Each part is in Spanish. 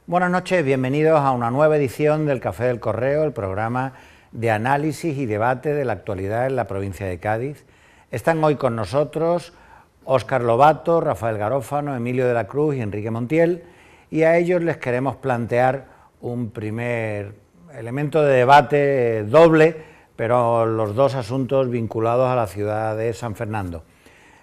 Buenas noches, bienvenidos a una nueva edición del Café del Correo, el programa de análisis y debate de la actualidad en la provincia de Cádiz. Están hoy con nosotros Óscar Lobato, Rafael Garófano, Emilio de la Cruz y Enrique Montiel, y a ellos les queremos plantear un primer elemento de debate doble, pero los dos asuntos vinculados a la ciudad de San Fernando.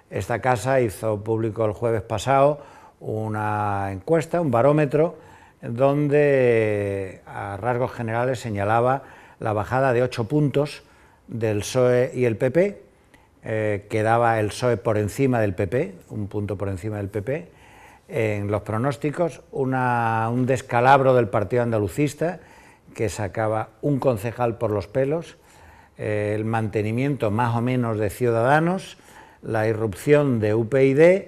Esta casa hizo público el jueves pasado una encuesta, un barómetro, donde a rasgos generales señalaba la bajada de 8 puntos del PSOE y el PP, quedaba el PSOE por encima del PP, un punto por encima del PP, en los pronósticos, un descalabro del partido andalucista, que sacaba un concejal por los pelos, el mantenimiento más o menos de Ciudadanos, la irrupción de UPyD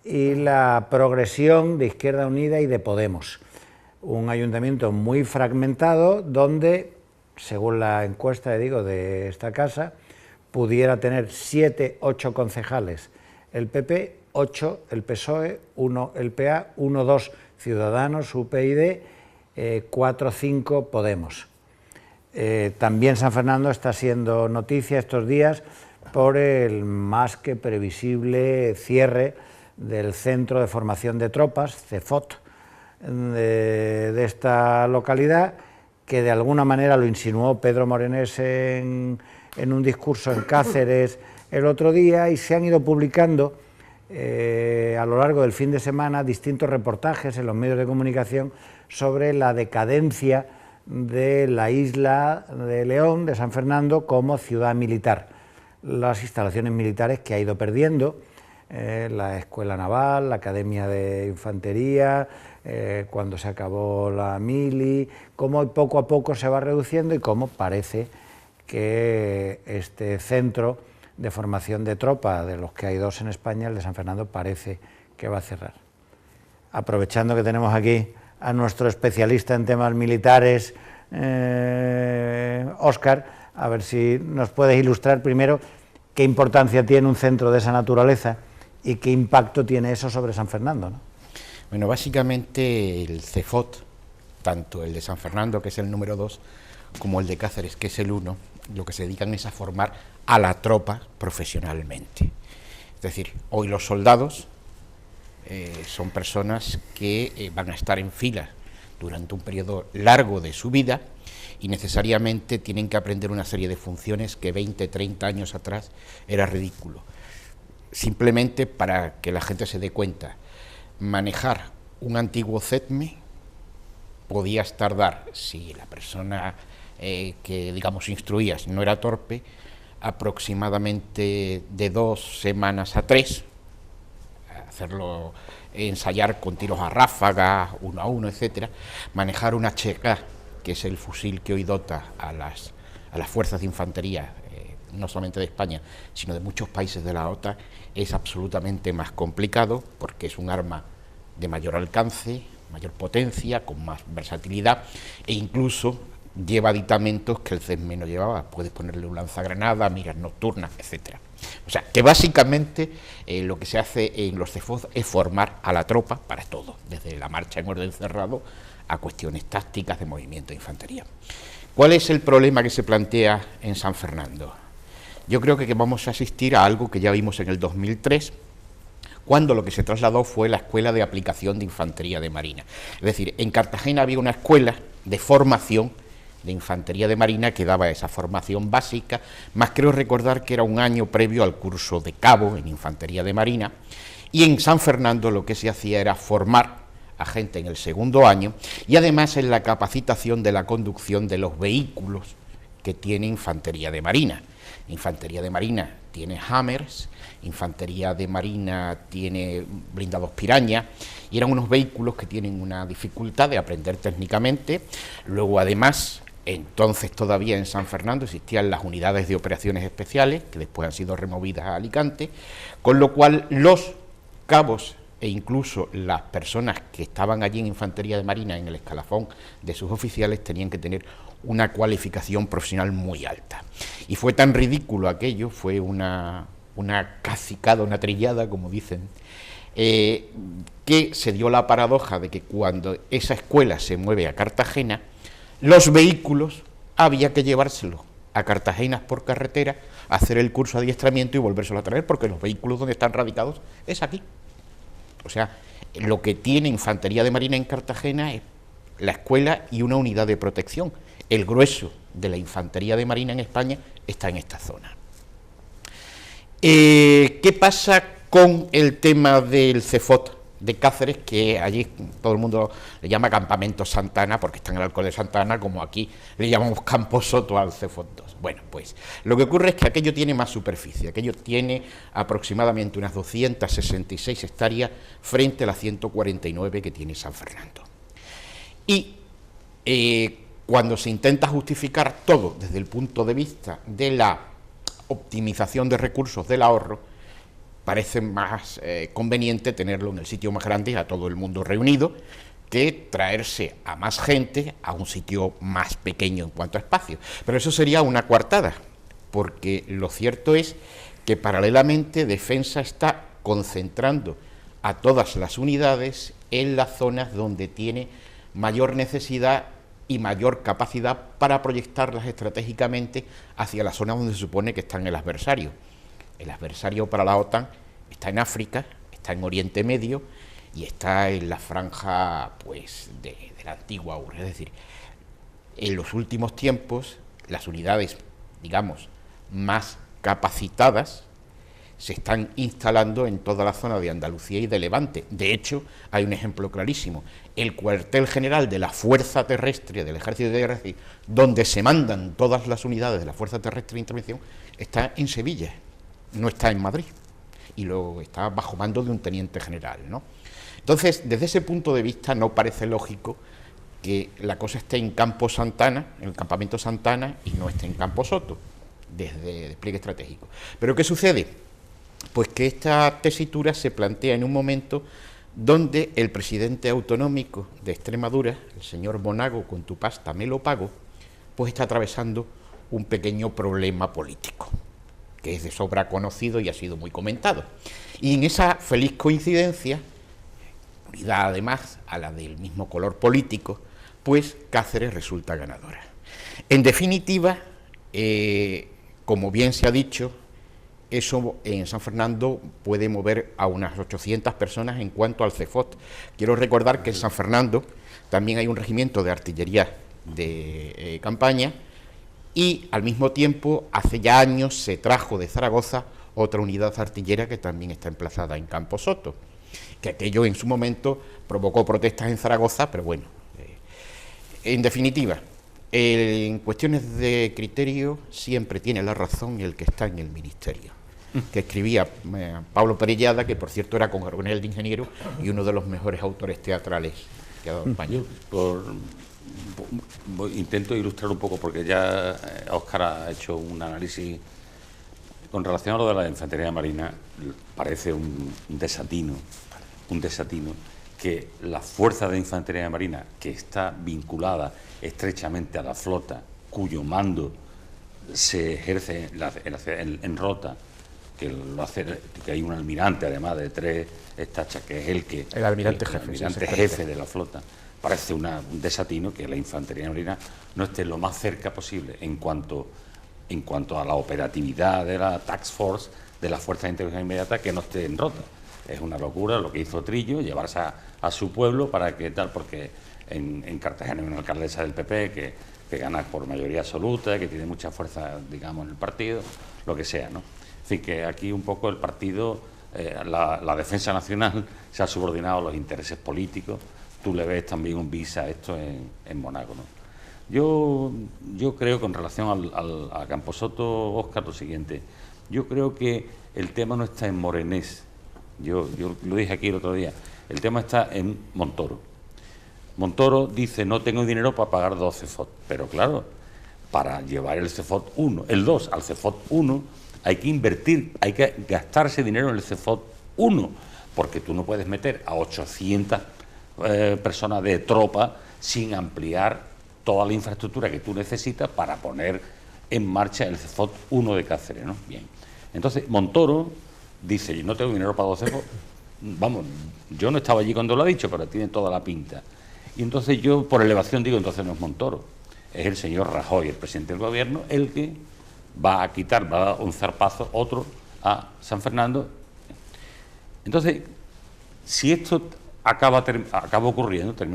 y la progresión de Izquierda Unida y de Podemos. Un ayuntamiento muy fragmentado donde, según la encuesta de esta casa, pudiera tener 7, 8 concejales el PP, 8 el PSOE, 1 el PA, 1, 2 Ciudadanos, UPyD, 4, 5 Podemos. También San Fernando está siendo noticia estos días por el más que previsible cierre del Centro de Formación de Tropas, CEFOT, de esta localidad, que de alguna manera lo insinuó Pedro Morenés en un discurso en Cáceres el otro día, y se han ido publicando a lo largo del fin de semana distintos reportajes en los medios de comunicación sobre la decadencia de la isla de León, de San Fernando, como ciudad militar, las instalaciones militares que ha ido perdiendo, la Escuela Naval, la Academia de Infantería, cuando se acabó la mili, cómo poco a poco se va reduciendo y cómo parece que este centro de formación de tropas, de los que hay 2 en España, el de San Fernando, parece que va a cerrar. Aprovechando que tenemos aquí a nuestro especialista en temas militares, Óscar, a ver si nos puedes ilustrar primero qué importancia tiene un centro de esa naturaleza y qué impacto tiene eso sobre San Fernando, ¿no? Bueno, básicamente el CEFOT, tanto el de San Fernando, que es el número 2, como el de Cáceres, que es el 1, lo que se dedican es a formar a la tropa profesionalmente. Es decir, hoy los soldados son personas que van a estar en fila durante un periodo largo de su vida y necesariamente tienen que aprender una serie de funciones que 20, 30 años atrás era ridículo. Simplemente para que la gente se dé cuenta, manejar un antiguo CETME podías tardar, si la persona que digamos instruías no era torpe, aproximadamente de 2 semanas a 3, hacerlo, ensayar con tiros a ráfaga, 1 a 1, etcétera. Manejar un HK, que es el fusil que hoy dota a las fuerzas de infantería, no solamente de España, sino de muchos países de la OTAN, es absolutamente más complicado, porque es un arma de mayor alcance, mayor potencia, con más versatilidad, e incluso lleva aditamentos que el CESME no llevaba. Puedes ponerle un lanzagranada, miras nocturnas, etcétera. O sea, que básicamente lo que se hace en los CEFOT es formar a la tropa para todo, desde la marcha en orden cerrado a cuestiones tácticas de movimiento de infantería. ¿Cuál es el problema que se plantea en San Fernando? Yo creo que vamos a asistir a algo que ya vimos en el 2003, cuando lo que se trasladó fue la Escuela de Aplicación de Infantería de Marina. Es decir, en Cartagena había una escuela de formación de Infantería de Marina que daba esa formación básica, más creo recordar que era un año previo al curso de cabo en Infantería de Marina, y en San Fernando lo que se hacía era formar a gente en el segundo año y además en la capacitación de la conducción de los vehículos que tiene Infantería de Marina. Infantería de Marina tiene Hammers, Infantería de Marina tiene blindados Piraña, y eran unos vehículos que tienen una dificultad de aprender técnicamente. Luego, además, entonces todavía en San Fernando existían las unidades de operaciones especiales, que después han sido removidas a Alicante, con lo cual los cabos e incluso las personas que estaban allí en Infantería de Marina, en el escalafón de sus oficiales, tenían que tener una cualificación profesional muy alta. Y fue tan ridículo aquello, fue una cacicada, una trillada, como dicen que se dio la paradoja de que cuando esa escuela se mueve a Cartagena, los vehículos había que llevárselos a Cartagena por carretera, hacer el curso de adiestramiento y volvérselo a traer, porque los vehículos donde están radicados es aquí. O sea, lo que tiene Infantería de Marina en Cartagena es la escuela y una unidad de protección. El grueso de la Infantería de Marina en España está en esta zona. ¿Qué pasa con el tema del CEFOT de Cáceres, que allí todo el mundo le llama Campamento Santana, porque está en el Alcor de Santa Ana, como aquí le llamamos Campo Soto al CEFOT 2? Bueno, pues lo que ocurre es que aquello tiene más superficie, aquello tiene aproximadamente unas 266 hectáreas frente a las 149 que tiene San Fernando. Y cuando se intenta justificar todo desde el punto de vista de la optimización de recursos del ahorro, parece más conveniente tenerlo en el sitio más grande, a todo el mundo reunido, que traerse a más gente a un sitio más pequeño en cuanto a espacio. Pero eso sería una coartada, porque lo cierto es que paralelamente Defensa está concentrando a todas las unidades en las zonas donde tiene mayor necesidad y mayor capacidad para proyectarlas estratégicamente hacia la zona donde se supone que están el adversario. El adversario para la OTAN está en África, está en Oriente Medio y está en la franja pues de la antigua URSS. Es decir, en los últimos tiempos las unidades, digamos, más capacitadas se están instalando en toda la zona de Andalucía y de Levante. De hecho, hay un ejemplo clarísimo. El cuartel general de la Fuerza Terrestre del Ejército de Guerra, donde se mandan todas las unidades de la Fuerza Terrestre de Intervención, está en Sevilla, no está en Madrid, y luego está bajo mando de un teniente general, ¿no? Entonces, desde ese punto de vista, no parece lógico que la cosa esté en Campo Santana, en el campamento Santana, y no esté en Campo Soto, desde despliegue estratégico. ¿Pero qué sucede? Pues que esta tesitura se plantea en un momento donde el presidente autonómico de Extremadura, el señor Monago, con tu pasta me lo pago, pues está atravesando un pequeño problema político, que es de sobra conocido y ha sido muy comentado. Y en esa feliz coincidencia, unidad además a la del mismo color político, pues Cáceres resulta ganadora. En definitiva, como bien se ha dicho, eso en San Fernando puede mover a unas 800 personas en cuanto al CEFOT. Quiero recordar que en San Fernando también hay un regimiento de artillería de campaña y al mismo tiempo hace ya años se trajo de Zaragoza otra unidad artillera que también está emplazada en Campo Soto, que aquello en su momento provocó protestas en Zaragoza, pero bueno, en definitiva, en cuestiones de criterio siempre tiene la razón el que está en el ministerio, que escribía Pablo Perellada, que por cierto era coronel de ingeniero y uno de los mejores autores teatrales que ha dado España. Intento ilustrar un poco, porque ya Óscar ha hecho un análisis con relación a lo de la Infantería Marina. Parece un desatino que la Fuerza de Infantería Marina, que está vinculada estrechamente a la flota, cuyo mando se ejerce en Rota, que lo hace, que hay un almirante además de 3 estachas, que es el almirante jefe de la flota. Parece un desatino que la Infantería Marina no esté lo más cerca posible en cuanto a la operatividad de la Task Force de la Fuerza de Intervención Inmediata, que no esté en Rota. Es una locura lo que hizo Trillo, llevarse a su pueblo para que tal, porque en Cartagena hay una alcaldesa del PP que gana por mayoría absoluta, que tiene mucha fuerza, digamos, en el partido, lo que sea, ¿no? En fin, que aquí un poco el partido, la defensa nacional se ha subordinado a los intereses políticos. Tú le ves también un bis a esto en Monago, ¿no? Yo creo, con relación a Camposoto, Óscar, lo siguiente. Yo creo que el tema no está en Morenés. Yo lo dije aquí el otro día. El tema está en Montoro. Montoro dice, no tengo dinero para pagar 2 CEFOT. Pero claro, para llevar el CEFOT 1, el 2 al CEFOT 1, hay que invertir, hay que gastarse dinero en el CEFOT 1, porque tú no puedes meter a 800 personas de tropa sin ampliar toda la infraestructura que tú necesitas para poner en marcha el CEFOT 1 de Cáceres, ¿no? Bien. Entonces, Montoro dice, yo no tengo dinero para 2 CEFOT, vamos, yo no estaba allí cuando lo ha dicho, pero tiene toda la pinta. Y entonces yo, por elevación, digo, entonces no es Montoro, es el señor Rajoy, el presidente del gobierno, el que va a quitar, va a dar un zarpazo, otro, a San Fernando. Entonces, si esto termina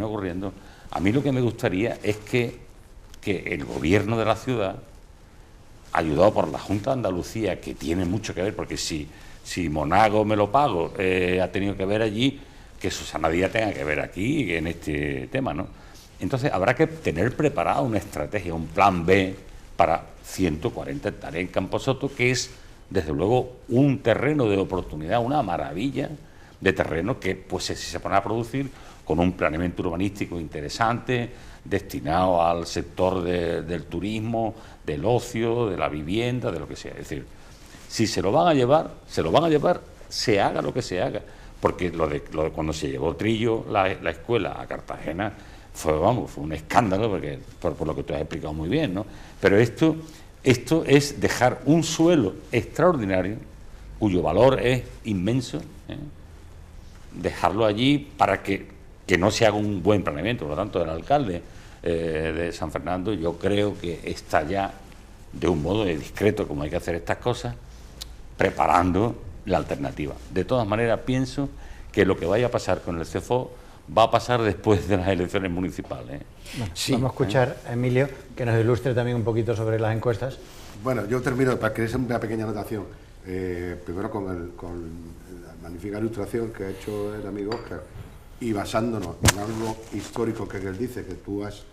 ocurriendo, a mí lo que me gustaría es que el gobierno de la ciudad, ayudado por la Junta de Andalucía, que tiene mucho que ver, porque si Monago me lo pago, ha tenido que ver allí, que Susana Díaz tenga que ver aquí en este tema, ¿no? Entonces habrá que tener preparada una estrategia, un plan B para 140 hectáreas en Camposoto, que es desde luego un terreno de oportunidad, una maravilla de terreno que pues si se pone a producir con un planeamiento urbanístico interesante, destinado al sector del turismo, del ocio, de la vivienda, de lo que sea. Es decir, si se lo van a llevar, se haga lo que se haga. Porque lo de cuando se llevó Trillo la escuela a Cartagena fue un escándalo, porque por lo que tú has explicado muy bien, ¿no? Pero esto es dejar un suelo extraordinario, cuyo valor es inmenso, dejarlo allí para que no se haga un buen planeamiento. Por lo tanto, el alcalde de San Fernando, yo creo que está ya, de un modo discreto, como hay que hacer estas cosas, preparando la alternativa. De todas maneras, pienso que lo que vaya a pasar con el CFO va a pasar después de las elecciones municipales. Bueno, sí, vamos a escuchar a Emilio, que nos ilustre también un poquito sobre las encuestas. Bueno, yo termino, para que es una pequeña anotación, primero con la magnífica ilustración que ha hecho el amigo Óscar, y basándonos en algo histórico que él dice, que tú has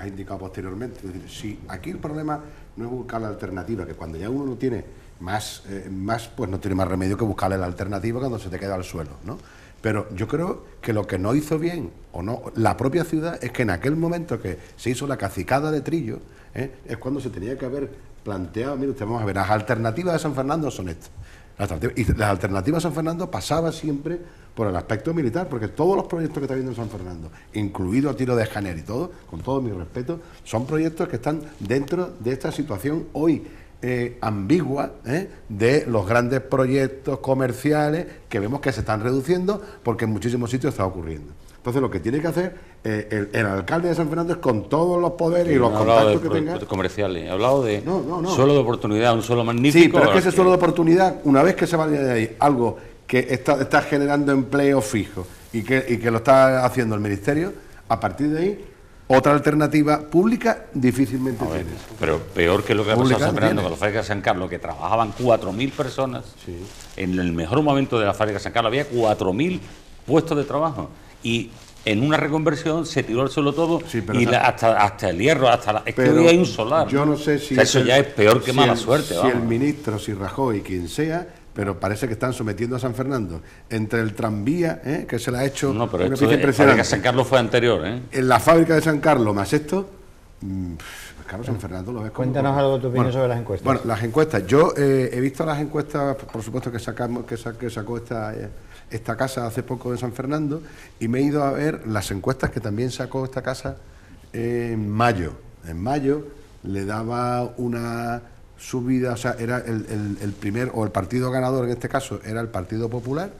indicado posteriormente. Es decir, si aquí el problema no es buscar la alternativa, que cuando ya uno no tiene más, pues no tiene más remedio que buscarle la alternativa cuando se te queda al suelo, ¿no? Pero yo creo que lo que no hizo bien, o no, la propia ciudad, es que en aquel momento que se hizo la cacicada de Trillo, es cuando se tenía que haber planteado, mire usted, vamos a ver, las alternativas de San Fernando son estas. Y las alternativas de San Fernando pasaba siempre por el aspecto militar, porque todos los proyectos que está viendo en San Fernando, incluido a Tiro de Janer y todo, con todo mi respeto, son proyectos que están dentro de esta situación hoy ambigua de los grandes proyectos comerciales que vemos que se están reduciendo porque en muchísimos sitios está ocurriendo. Entonces lo que tiene que hacer el alcalde de San Fernando es, con todos los poderes y los contactos que tenga, comerciales. He hablado de suelo de oportunidad, un suelo magnífico. Sí, pero es que ese suelo de oportunidad, una vez que se vaya de ahí, algo que está generando empleo fijo y que lo está haciendo el Ministerio, a partir de ahí, otra alternativa pública difícilmente tiene. Pero peor que lo que ha pasado en San Fernando con la fábrica de San Carlos, que trabajaban 4.000 personas. Sí. En el mejor momento de la fábrica de San Carlos había 4.000 puestos de trabajo. Y en una reconversión se tiró al suelo todo, sí, y hasta el hierro, es que hoy hay un solar. Yo no sé si... O sea, eso ya es peor que mala suerte. Si el ministro, si Rajoy, quien sea, pero parece que están sometiendo a San Fernando entre el tranvía, que se le ha hecho... No, pero esto de la fábrica de San Carlos fue anterior. En la fábrica de San Carlos más esto... Carlos, San Fernando lo ves como... Cuéntanos algo de tu opinión sobre las encuestas. Bueno, las encuestas. Yo he visto las encuestas, por supuesto, que sacó esta casa hace poco de San Fernando, y me he ido a ver las encuestas que también sacó esta casa en mayo. En mayo le daba una subida, o sea, era el primer, o el partido ganador en este caso, era el Partido Popular,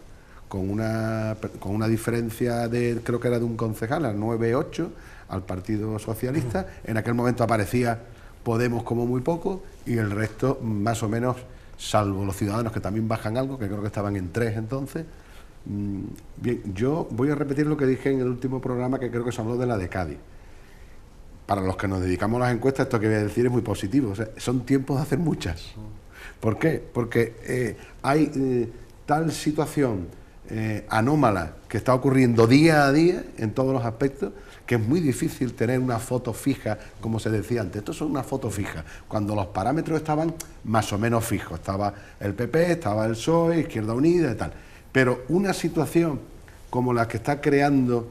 con una diferencia de, creo que era de un concejal, al 9-8, al Partido Socialista. En aquel momento aparecía Podemos como muy poco, y el resto más o menos, salvo los Ciudadanos, que también bajan algo, que creo que estaban en 3 entonces. Bien, yo voy a repetir lo que dije en el último programa, que creo que se habló de la de Cádiz. Para los que nos dedicamos a las encuestas, esto que voy a decir es muy positivo. O sea, son tiempos de hacer muchas. ¿Por qué? Porque hay tal situación anómala que está ocurriendo día a día en todos los aspectos, que es muy difícil tener una foto fija, como se decía antes. Esto es una foto fija, cuando los parámetros estaban más o menos fijos. Estaba el PP, estaba el PSOE, Izquierda Unida y tal. Pero una situación como la que está creando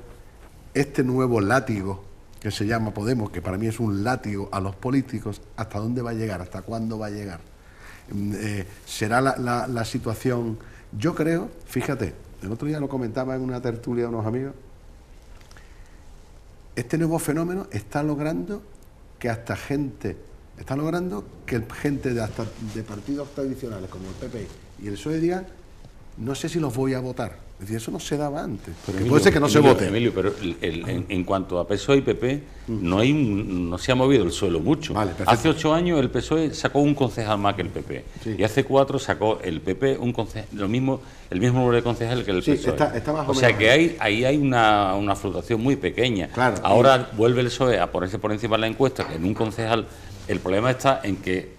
este nuevo látigo, que se llama Podemos, que para mí es un látigo a los políticos, ¿hasta dónde va a llegar? ¿Hasta cuándo va a llegar? ¿Será la situación? Yo creo, fíjate, el otro día lo comentaba en una tertulia de unos amigos, este nuevo fenómeno está logrando que gente de partidos tradicionales como el PP y el PSOE digan, no sé si los voy a votar. Es decir, eso no se daba antes. Pero Que puede ser que no se vote. Emilio, pero en cuanto a PSOE y PP, no se ha movido el suelo mucho. Vale, perfecto. Hace 8 años el PSOE sacó un concejal más que el PP. Sí. Y hace 4 sacó el PP el mismo número de concejales que el Sí, PSOE. está más o o sea menos que ahí. ahí hay una fluctuación muy pequeña. Claro. Ahora vuelve el PSOE a ponerse por encima de la encuesta, que en un concejal el problema está en que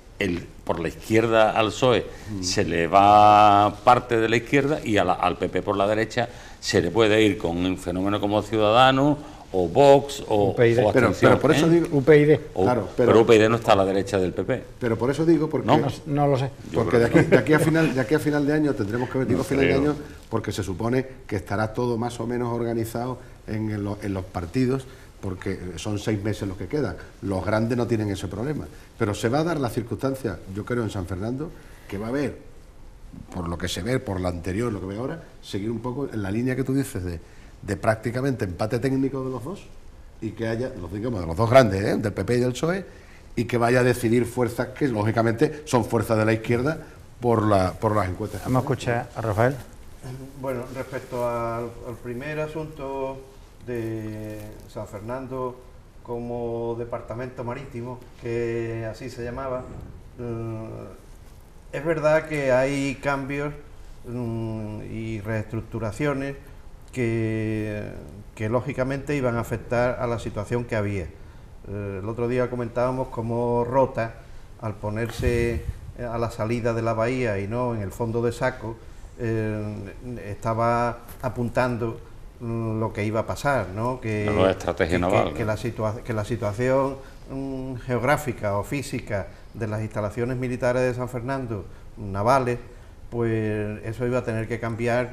por la izquierda al PSOE se le va parte de la izquierda y al PP por la derecha se le puede ir con un fenómeno como Ciudadanos o Vox o UPyD. Pero por eso digo... UPyD. Claro, pero UPyD no está a la derecha del PP. Pero por eso digo, porque... No lo sé. Porque de aquí a final de año tendremos que ver, digo final de año, porque se supone que estará todo más o menos organizado en los partidos, porque son 6 meses los que quedan. Los grandes no tienen ese problema. Pero se va a dar la circunstancia, yo creo, en San Fernando, que va a haber, por lo que se ve, por lo anterior, lo que ve ahora, seguir un poco en la línea que tú dices de prácticamente empate técnico de los dos, y que haya, digamos, de los dos grandes, del PP y del PSOE, y que vaya a decidir fuerzas que, lógicamente, son fuerzas de la izquierda por las encuestas. Vamos a escuchar a Rafael. Bueno, respecto al primer asunto de San Fernando como departamento marítimo, que así se llamaba, es verdad que hay cambios y reestructuraciones que lógicamente iban a afectar a la situación que había. El otro día comentábamos cómo Rota, al ponerse a la salida de la bahía y no en el fondo de Saco, estaba apuntando lo que iba a pasar, ¿no? La nueva estrategia naval. Que la situación geográfica o física de las instalaciones militares de San Fernando, navales, pues eso iba a tener que cambiar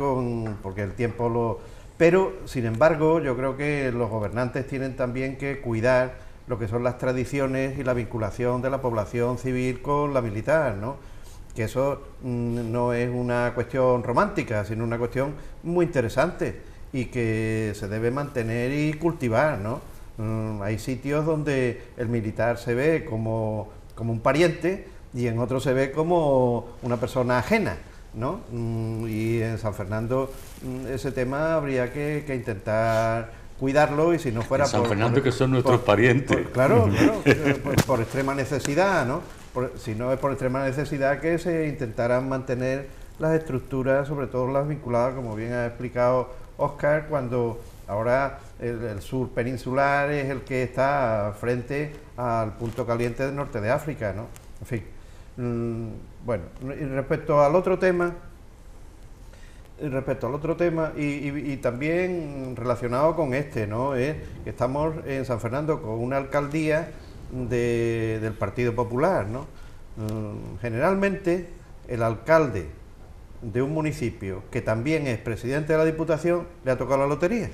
porque el tiempo lo... Pero, sin embargo, yo creo que los gobernantes tienen también que cuidar lo que son las tradiciones y la vinculación de la población civil con la militar, ¿no? Que eso no es una cuestión romántica, sino una cuestión muy interesante y que se debe mantener y cultivar, ¿no? Hay sitios donde el militar se ve como un pariente y en otros se ve como una persona ajena, ¿no? Y en San Fernando ese tema habría que intentar cuidarlo, y si no fuera en San Fernando, que son nuestros parientes. Claro, por extrema necesidad, ¿no? Si no es por extrema necesidad, que se intentaran mantener las estructuras, sobre todo las vinculadas, como bien ha explicado Óscar, cuando ahora el sur peninsular es el que está frente al punto caliente del norte de África, ¿no? En fin, bueno, y respecto al otro tema y también relacionado con este, ¿no? Es que estamos en San Fernando con una alcaldía del Partido Popular, ¿no? Generalmente el alcalde de un municipio que también es presidente de la Diputación le ha tocado la lotería.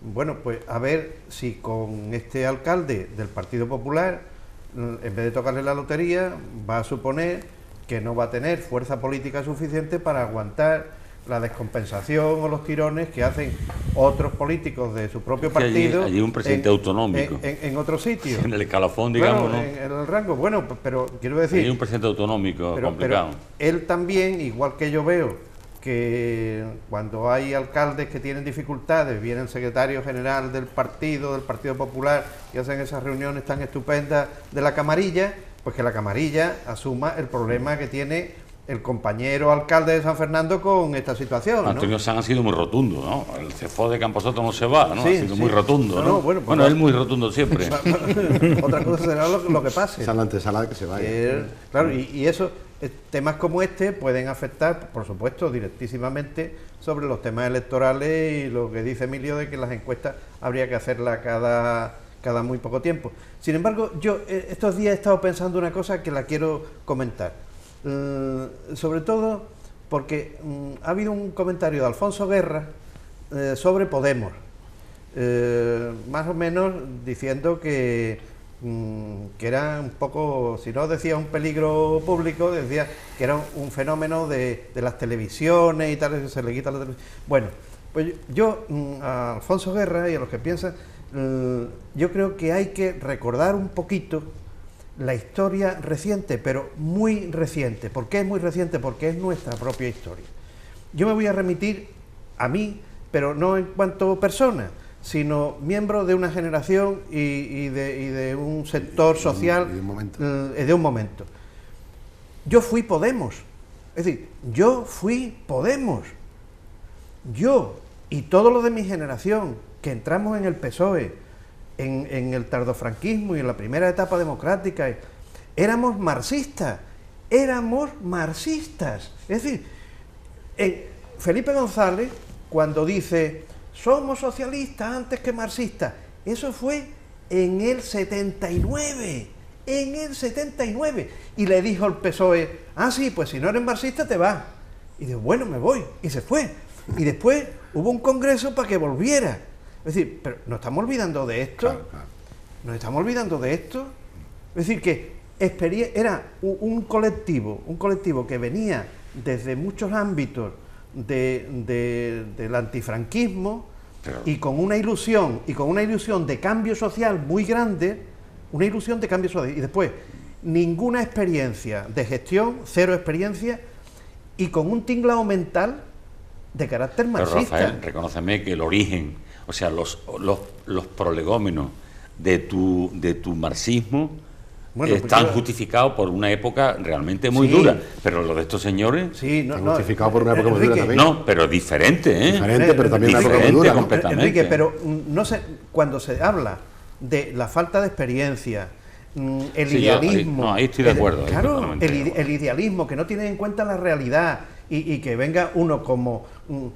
Bueno, pues a ver si con este alcalde del Partido Popular, en vez de tocarle la lotería, va a suponer que no va a tener fuerza política suficiente para aguantar la descompensación o los tirones que hacen otros políticos de su propio partido. Allí un presidente autonómico. En otros sitios. En el escalafón, digamos, bueno, ¿no? en el rango, bueno, pero quiero decir... Hay un presidente autonómico complicado. Pero él también, igual que yo veo, que cuando hay alcaldes que tienen dificultades, viene el secretario general del Partido Popular, y hacen esas reuniones tan estupendas de la camarilla, pues que la camarilla asuma el problema que tiene el compañero alcalde de San Fernando con esta situación, ¿no? Antonio Sanz ha sido muy rotundo, ¿no? El CFO de Camposoto no se va, ¿no? Sí, ha sido sí. muy rotundo, ¿no? Bueno, él muy rotundo siempre. Otra cosa será lo que pase. Esa es la antesala que se vaya. Claro, y eso, temas como este pueden afectar, por supuesto, directísimamente sobre los temas electorales y lo que dice Emilio de que las encuestas habría que hacerlas cada muy poco tiempo. Sin embargo, yo estos días he estado pensando una cosa que la quiero comentar. Sobre todo porque ha habido un comentario de Alfonso Guerra sobre Podemos, más o menos diciendo que era un poco, si no decía un peligro público, decía que era un fenómeno de las televisiones y tal, que se le quita la televisión. Bueno, pues yo a Alfonso Guerra y a los que piensan, yo creo que hay que recordar un poquito la historia reciente, pero muy reciente. ¿Por qué es muy reciente? Porque es nuestra propia historia. Yo me voy a remitir a mí, pero no en cuanto persona, sino miembro de una generación y de un sector social de un momento. Yo fui Podemos, es decir, yo fui Podemos. Yo y todos los de mi generación que entramos en el PSOE, en el tardofranquismo y en la primera etapa democrática, éramos marxistas. Es decir, Felipe González, cuando dice somos socialistas antes que marxistas, eso fue en el 79, y le dijo al PSOE, ah sí, pues si no eres marxista te vas, y dijo, bueno, me voy, y se fue, y después hubo un congreso para que volviera. Es decir, pero nos estamos olvidando de esto, es decir, que era un colectivo que venía desde muchos ámbitos del antifranquismo, y con una ilusión de cambio social muy grande, y después ninguna experiencia de gestión, cero experiencia, y con un tinglado mental de carácter marxista. Pero Rafael, reconóceme que el origen, o sea, los prolegómenos de tu marxismo, bueno, están justificados por una época realmente muy dura, pero lo de estos señores están justificados por una época muy dura también. No, pero diferente, Diferente, pero también una época muy dura, ¿no? Enrique, pero no sé, cuando se habla de la falta de experiencia, el idealismo... ahí estoy de acuerdo. Claro, el idealismo, que no tiene en cuenta la realidad, y que venga uno como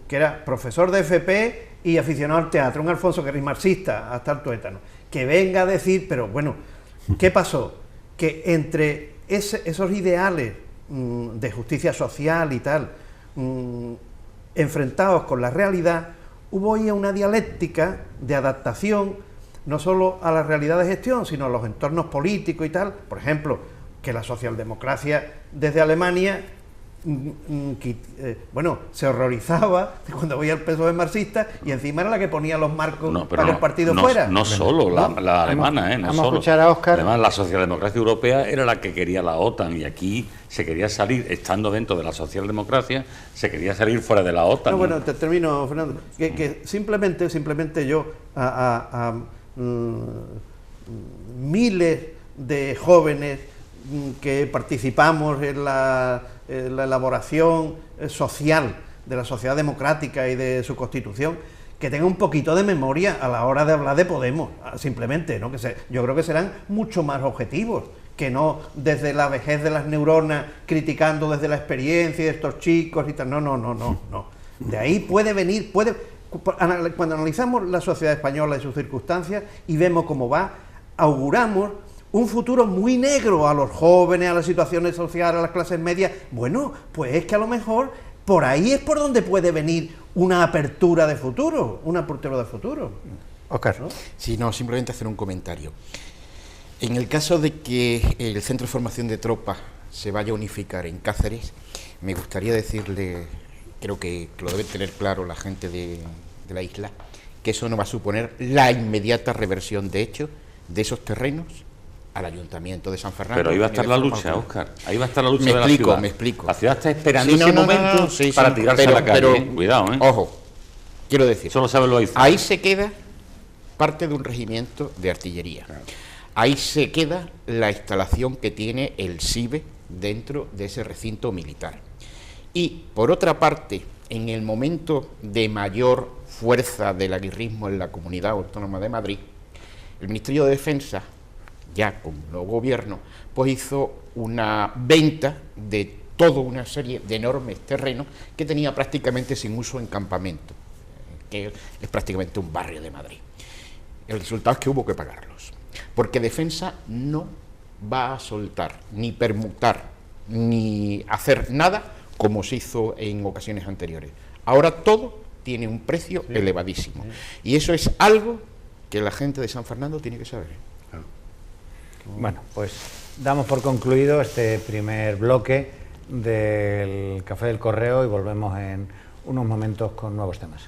que era profesor de FP y aficionado al teatro, un Alfonso que era marxista hasta el tuétano, que venga a decir, pero bueno, ¿qué pasó? Que entre esos ideales de justicia social y tal, enfrentados con la realidad, hubo ahí una dialéctica de adaptación, no solo a la realidad de gestión, sino a los entornos políticos y tal. Por ejemplo, que la socialdemocracia desde Alemania se horrorizaba cuando veía el PSOE marxista, y encima era la que ponía los marcos para que el partido fuera. No solo la alemana, vamos a escuchar a Óscar. Además, la socialdemocracia europea era la que quería la OTAN, y aquí se quería salir, estando dentro de la socialdemocracia, se quería salir fuera de la OTAN. Bueno, te termino, Fernando. Que simplemente yo a miles de jóvenes que participamos en la elaboración social de la sociedad democrática y de su constitución, que tengan un poquito de memoria a la hora de hablar de Podemos, simplemente, ¿no? Yo creo que serán mucho más objetivos, que no desde la vejez de las neuronas, criticando desde la experiencia de estos chicos y tal. No. De ahí puede venir, cuando analizamos la sociedad española y sus circunstancias y vemos cómo va, auguramos un futuro muy negro a los jóvenes, a las situaciones sociales, a las clases medias. Bueno, pues es que a lo mejor por ahí es por donde puede venir una apertura de futuro, Óscar, ¿no? Sí, no, simplemente hacer un comentario. En el caso de que el Centro de Formación de Tropas se vaya a unificar en Cáceres, me gustaría decirle, creo que lo debe tener claro la gente de la isla, que eso no va a suponer la inmediata reversión de hecho de esos terrenos al Ayuntamiento de San Fernando. Pero ahí va a estar la lucha, Óscar. Ahí va a estar la lucha de la ciudad. Me explico. La ciudad está esperando ese momento para tirarse a la calle. Cuidado, Ojo, quiero decir, solo sabe lo hizo. Ahí se queda parte de un regimiento de artillería. Claro. Ahí se queda la instalación que tiene el SIBE dentro de ese recinto militar. Y, por otra parte, en el momento de mayor fuerza del aguirrismo en la Comunidad Autónoma de Madrid, el Ministerio de Defensa, ya con el nuevo gobierno, pues hizo una venta de toda una serie de enormes terrenos que tenía prácticamente sin uso en campamento, que es prácticamente un barrio de Madrid. El resultado es que hubo que pagarlos, porque Defensa no va a soltar, ni permutar, ni hacer nada como se hizo en ocasiones anteriores. Ahora todo tiene un precio elevadísimo, y eso es algo que la gente de San Fernando tiene que saber. Bueno, pues damos por concluido este primer bloque del Café del Correo y volvemos en unos momentos con nuevos temas.